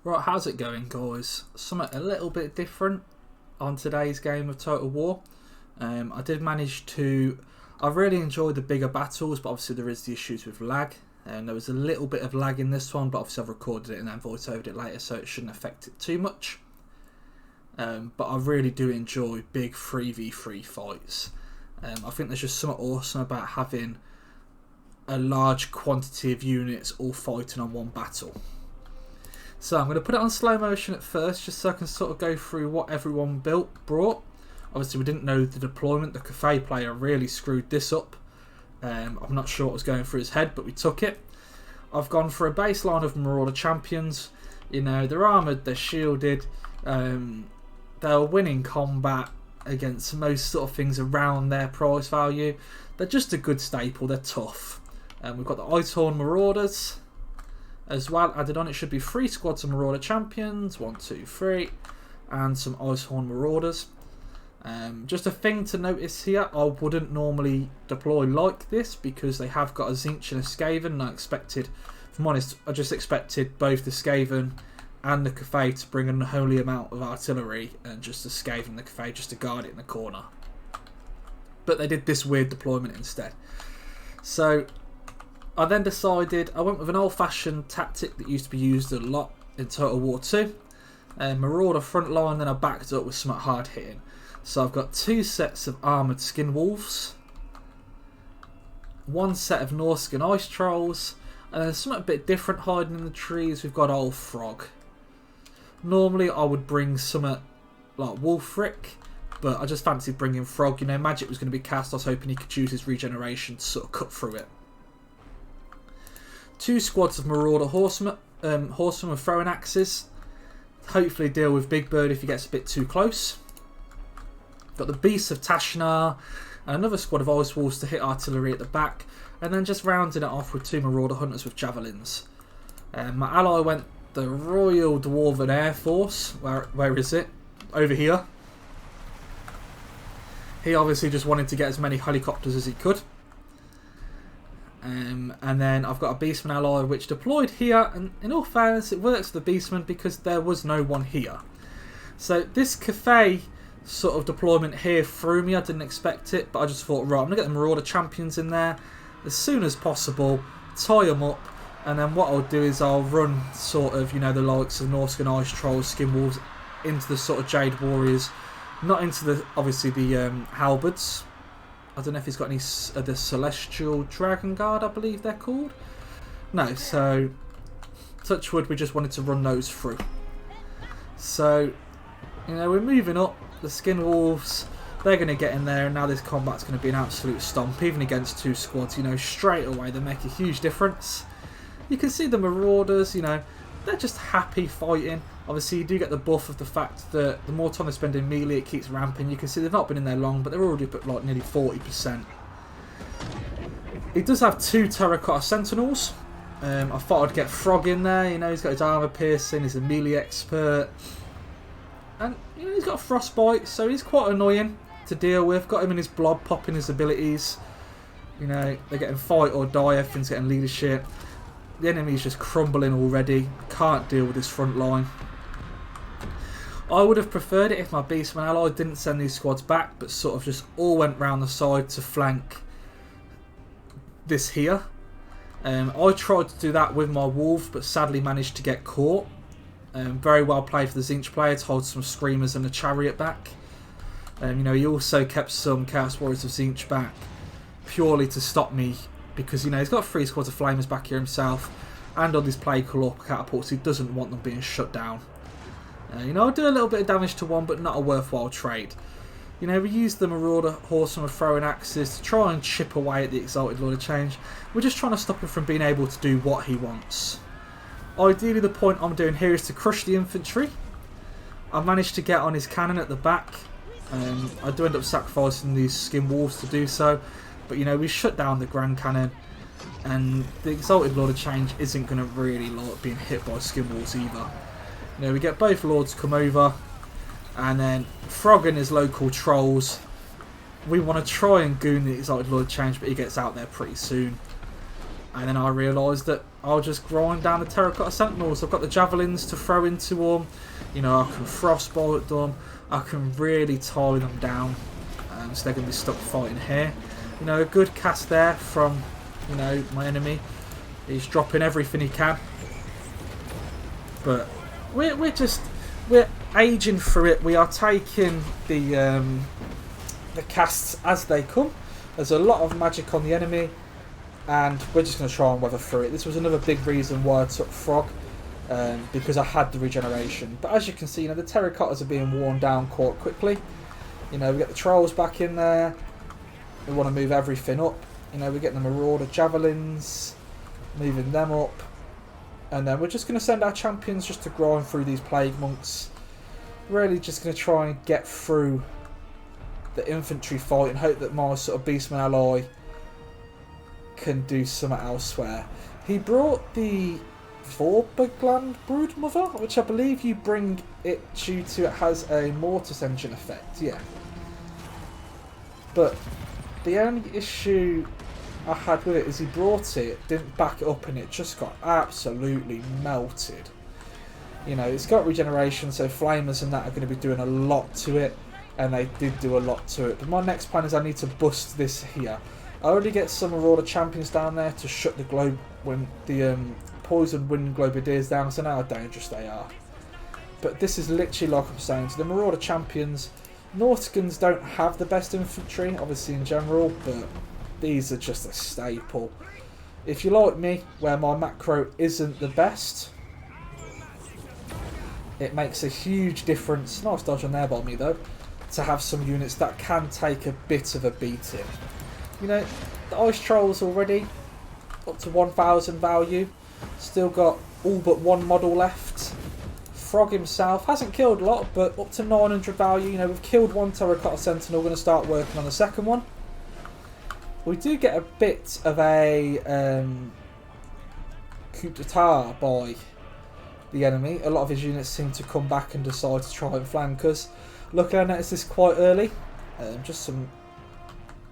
Right, how's it going, guys? Something a little bit different on today's game of Total War. I did manage to... I really enjoyed the bigger battles, but obviously there is the issues with lag. And there was a little bit of lag in this one, but obviously I've recorded it and then voice-overed it later, so it shouldn't affect it too much. But I really do enjoy big 3v3 fights. I think there's just something awesome about having a large quantity of units all fighting on one battle. So I'm going to put it on slow motion at first, just so I can sort of go through what everyone brought. Obviously we didn't know the deployment. The cafe player really screwed this up. I'm not sure what was going through his head, but we took it. I've gone for a baseline of Marauder champions. You know, they're armoured, they're shielded, they're winning combat against most sort of things around their price value. They're just a good staple, they're tough. We've got the Icehorn Marauders as well added on. It should be 3 squads of Marauder champions, 1, 2, 3, and some Icehorn Marauders. Just a thing to notice here, I wouldn't normally deploy like this because they have got a Tzeentch and a Skaven, and I expected, if I'm honest, I just expected both the Skaven and the Cafe to bring an unholy amount of artillery and just the Skaven and the Cafe just to guard it in the corner. But they did this weird deployment instead. So I then decided I went with an old-fashioned tactic that used to be used a lot in Total War 2. Marauder front line, then I backed up with some hard hitting. So I've got 2 sets of armoured skin wolves, 1 set of Norsca and ice trolls, and then something a bit different hiding in the trees. We've got old frog. Normally I would bring something like Wolfric, but I just fancied bringing frog. You know, magic was going to be cast. I was hoping he could use his regeneration to sort of cut through it. 2 squads of Marauder horsemen with throwing axes. Hopefully deal with Big Bird if he gets a bit too close. Got the Beasts of Tashnar and another squad of Ice Wolves to hit artillery at the back, and then just rounding it off with 2 Marauder Hunters with javelins. My ally went the Royal Dwarven Air Force. Where is it? Over here. He obviously just wanted to get as many helicopters as he could. And then I've got a Beastman ally which deployed here, and in all fairness it works for the Beastman because there was no one here. So this cafe sort of deployment here threw me. I didn't expect it, but I just thought, right, I'm going to get the Marauder champions in there as soon as possible, tie them up, and then what I'll do is I'll run sort of, you know, the likes of Norsca and Ice Trolls, Skin Wolves into the sort of Jade Warriors, not into the, obviously the Halberds. I don't know if he's got any, the Celestial Dragon Guard, I believe they're called. No, so touch wood, we just wanted to run those through. So, you know, we're moving up. The Skin Wolves, they're going to get in there, and now this combat's going to be an absolute stomp, even against 2 squads. You know, straight away they make a huge difference. You can see the Marauders, you know, they're just happy fighting. Obviously you do get the buff of the fact that the more time they spend in melee, it keeps ramping. You can see they've not been in there long, but they're already up at like nearly 40%. He does have 2 Terracotta Sentinels. I thought I'd get Frog in there. You know, he's got his armour piercing, he's a melee expert. And, you know, he's got Frostbite, so he's quite annoying to deal with. Got him in his blob, popping his abilities. You know, they're getting fight or die, everything's getting leadership. The enemy's just crumbling already. Can't deal with this front line. I would have preferred it if my Beastman ally didn't send these squads back, but sort of just all went round the side to flank this here. I tried to do that with my Wolf, but sadly managed to get caught. Very well played for the Tzeentch player to hold some Screamers and a Chariot back. You know, he also kept some Chaos Warriors of Tzeentch back purely to stop me, because, you know, he's got 3 squads of Flamers back here himself, and on these Plague Claw catapults he doesn't want them being shut down. You know, I'll do a little bit of damage to one, but not a worthwhile trade. You know, we use the Marauder Horseman with throwing axes to try and chip away at the Exalted Lord of Change. We're just trying to stop him from being able to do what he wants. Ideally the point I'm doing here is to crush the infantry. I managed to get on his cannon at the back. I do end up sacrificing these Skin Wolves to do so. But, you know, we shut down the Grand Cannon, and the Exalted Lord of Change isn't going to really like being hit by Skin Wolves either. You know, we get both Lords come over, and then Frog and his local trolls. We want to try and goon the Exalted Lord of Change, but he gets out there pretty soon. And then I realised that I'll just grind down the Terracotta Sentinels. I've got the javelins to throw into them. You know, I can frostbite them. I can really tie them down. So they're going to be stuck fighting here. You know, a good cast there from, you know, my enemy. He's dropping everything he can. But we're aging through it. We are taking the casts as they come. There's a lot of magic on the enemy, and we're just going to try and weather through it. This was another big reason why I took Frog, because I had the regeneration. But as you can see, you know, the terracottas are being worn down quite quickly. You know, we get the trolls back in there. We want to move everything up. You know, we're getting the marauder javelins, moving them up. And then we're just going to send our champions just to grind through these plague monks. Really just going to try and get through the infantry fight and hope that my sort of beastman ally can do something elsewhere. He brought the Vorbegland Broodmother, which I believe you bring it due to it has a mortis engine effect, yeah. But the only issue I had with it is he brought it, didn't back it up, and it just got absolutely melted. You know, it's got regeneration, so flamers and that are going to be doing a lot to it, and they did do a lot to it. But my next plan is I need to bust this here. I already get some Marauder champions down there to shut the globe when the poison wind globadiers down, so I know how dangerous they are. But this is literally like I'm saying, so the Marauder champions, Norscans don't have the best infantry, obviously in general, but these are just a staple. If you're like me, where my macro isn't the best, it makes a huge difference, nice dodge on there by me though, to have some units that can take a bit of a beating. You know, the ice trolls already up to 1000 value, still got all but one model left. Frog himself hasn't killed a lot, but up to 900 value. You know, we've killed one Terracotta Sentinel, going to start working on the second one. We do get a bit of a coup d'etat by the enemy. A lot of his units seem to come back and decide to try and flank us. Luckily I noticed this quite early. Just some,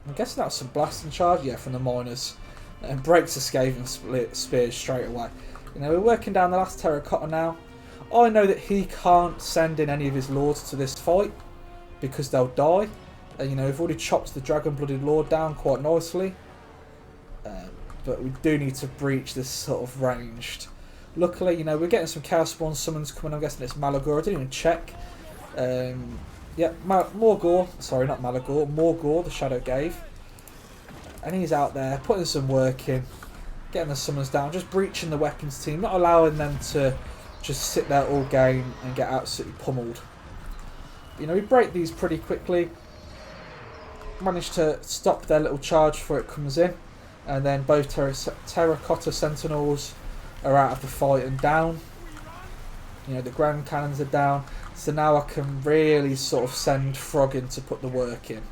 I'm guessing that was some blasting charge, yeah, from the miners. And breaks the Skaven spears straight away. You know, we're working down the last Terracotta now. I know that he can't send in any of his lords to this fight because they'll die. You know, we've already chopped the dragon-blooded lord down quite nicely. But we do need to breach this sort of ranged. Luckily, you know, we're getting some Chaos Spawn summons coming. I'm guessing it's Malagor. I didn't even check. Yeah, Morgor. Sorry, not Malagor. Morgor, the Shadow gave. And he's out there putting some work in. Getting the summons down. Just breaching the weapons team. Not allowing them to just sit there all game and get absolutely pummeled. You know, we break these pretty quickly. Managed to stop their little charge before it comes in. And then both Terracotta Sentinels are out of the fight and down. You know, the Grand Cannons are down. So now I can really sort of send Frog in to put the work in.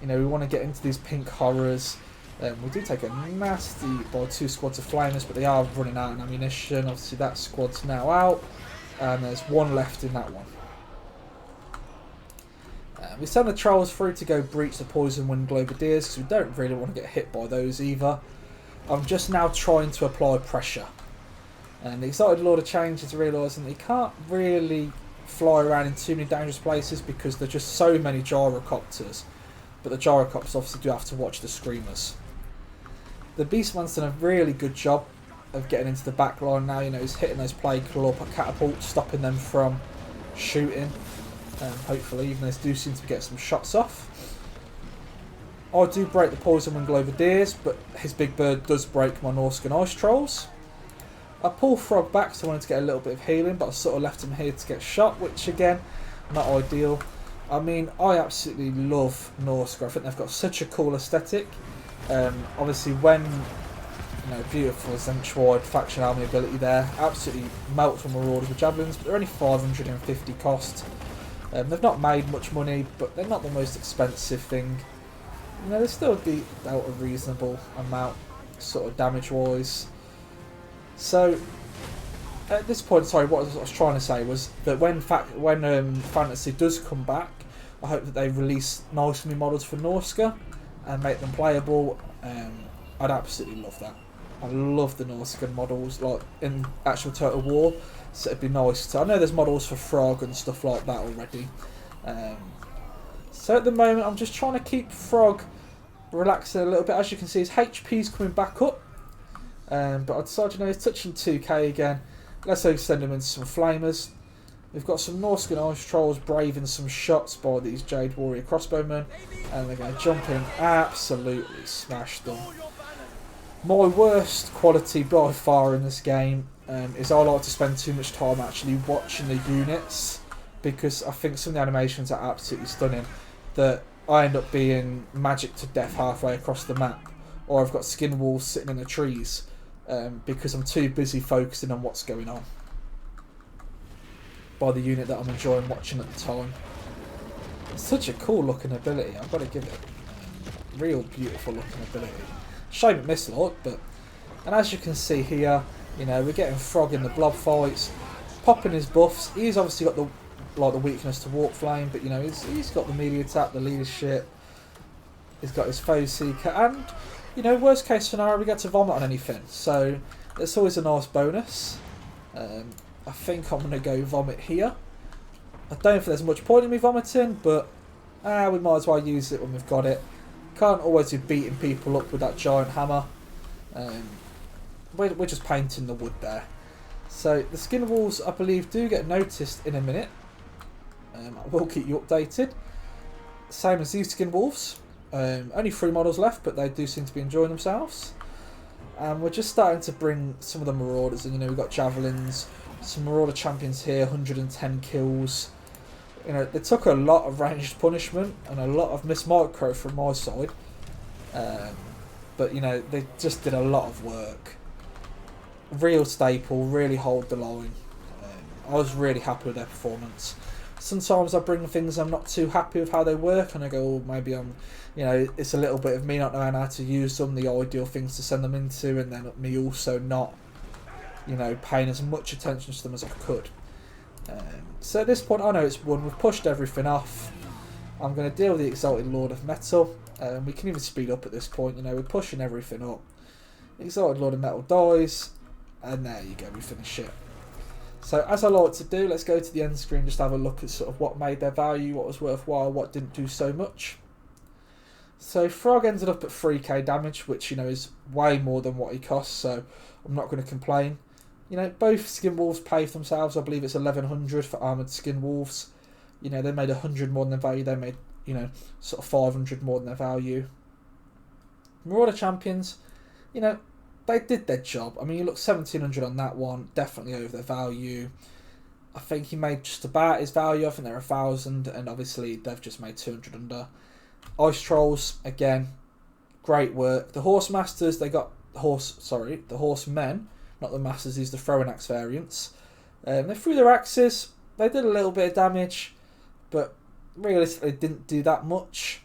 You know, we want to get into these pink horrors. We do take a nasty by 2 squads of flamers, but they are running out of ammunition. Obviously that squad's now out. And there's one left in that one. We send the trolls through to go breach the poison wind globadiers because we don't really want to get hit by those either. I'm just now trying to apply pressure. And the Excited Lord of Change is realising that he can't really fly around in too many dangerous places because there's just so many gyrocopters. But the gyrocopters obviously do have to watch the screamers. The Beastman's done a really good job of getting into the back line now. You know, he's hitting those plague claw catapults, stopping them from shooting. Hopefully, even they do seem to get some shots off. I do break the poison wind globadiers, but his big bird does break my Norscan ice trolls. I pull Frog back so I wanted to get a little bit of healing, but I sort of left him here to get shot, which again, not ideal. I mean, I absolutely love Norsca. I think they've got such a cool aesthetic. Obviously, when, you know, beautiful Zench-wide faction army ability there, absolutely melt from Marauders with javelins, but they're only 550 cost. They've not made much money, but they're not the most expensive thing. You know, they still dealt a reasonable amount, sort of damage-wise. So, at this point, sorry, what I was trying to say was that when Fantasy does come back, I hope that they release nice new models for Norsca and make them playable. I'd absolutely love that. I love the Norsca models, like in actual Total War. So it'd be nice to. I know there's models for Frog and stuff like that already. So at the moment, I'm just trying to keep Frog relaxing a little bit. As you can see, his HP's coming back up. But I decided, he's touching 2k again. Let's send him into some flamers. We've got some Norscan Ice Trolls braving some shots by these Jade Warrior crossbowmen. And they're going to jump in, absolutely smash them. My worst quality by far in this game is I like to spend too much time actually watching the units, because I think some of the animations are absolutely stunning, that I end up being magic to death halfway across the map, or I've got skin wolves sitting in the trees because I'm too busy focusing on what's going on by the unit that I'm enjoying watching at the time. It's such a cool looking ability, I've got to give it a real beautiful looking ability. Shame it missed a lot, but... And as you can see here, we're getting Frog in the blob fights, popping his buffs. He's obviously got the weakness to Warp Flame, but he's got the melee attack, the leadership. He's got his foe seeker, and worst case scenario, we get to vomit on anything. So it's always a nice bonus. I think I'm going to go vomit here. I don't think there's much point in me vomiting, but we might as well use it when we've got it. Can't always be beating people up with that giant hammer. We're just painting the wood there. So the skin wolves, I believe, do get noticed in a minute. I will keep you updated. Same as these skin wolves. Only 3 models left, but they do seem to be enjoying themselves. And we're just starting to bring some of the marauders in. We've got javelins, some marauder champions here, 110 kills. They took a lot of ranged punishment and a lot of miss micro from my side. But they just did a lot of work. Real staple, really hold the line. I was really happy with their performance. Sometimes I bring things I'm not too happy with how they work, and I go, maybe I'm, it's a little bit of me not knowing how to use them, the ideal things to send them into, and then me also not, paying as much attention to them as I could. So at this point, I know it's won. We've pushed everything off. I'm going to deal with the Exalted Lord of Metal. We can even speed up at this point. We're pushing everything up. Exalted Lord of Metal dies, and there you go. We finish it. So as I like to do, let's go to the end screen. Just have a look at sort of what made their value, what was worthwhile, what didn't do so much. So Frog ended up at 3k damage, which is way more than what he costs. So I'm not going to complain. Both skin wolves pay for themselves. I believe it's 1100 for armoured skin wolves. They made 100 more than their value. They made, sort of 500 more than their value. Marauder champions, they did their job. I mean, you look 1700 on that one, definitely over their value. I think he made just about his value. I think they're 1000, and obviously they've just made 200 under. Ice Trolls, again, great work. The Horse Masters, they got the Horsemen. Not the Masters, these are the throwing axe variants. They threw their axes, they did a little bit of damage, but realistically didn't do that much.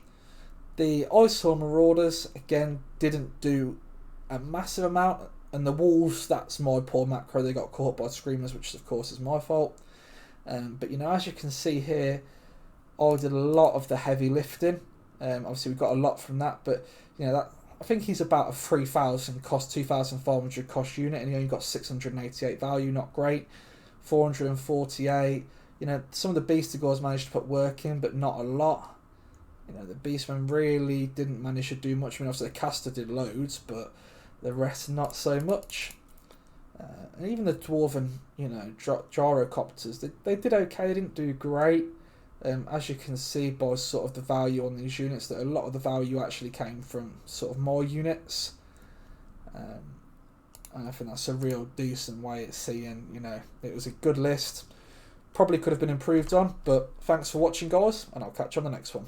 The Icehorn Marauders, again, didn't do a massive amount, and the Wolves, that's my poor macro, they got caught by Screamers, which of course is my fault. But as you can see here, I did a lot of the heavy lifting. Obviously we got a lot from that, but that, I think he's about a 3,000 cost, 2,500 cost unit, and he only got 688 value, not great. 448. Some of the Beastie guys managed to put work in, but not a lot. The Beastmen really didn't manage to do much. I mean, obviously the Caster did loads, but the rest not so much. And even the Dwarven, Gyrocopters, they did okay. They didn't do great. As you can see by sort of the value on these units, that a lot of the value actually came from sort of more units. And I think that's a real decent way of seeing, it was a good list. Probably could have been improved on, but thanks for watching, guys, and I'll catch you on the next one.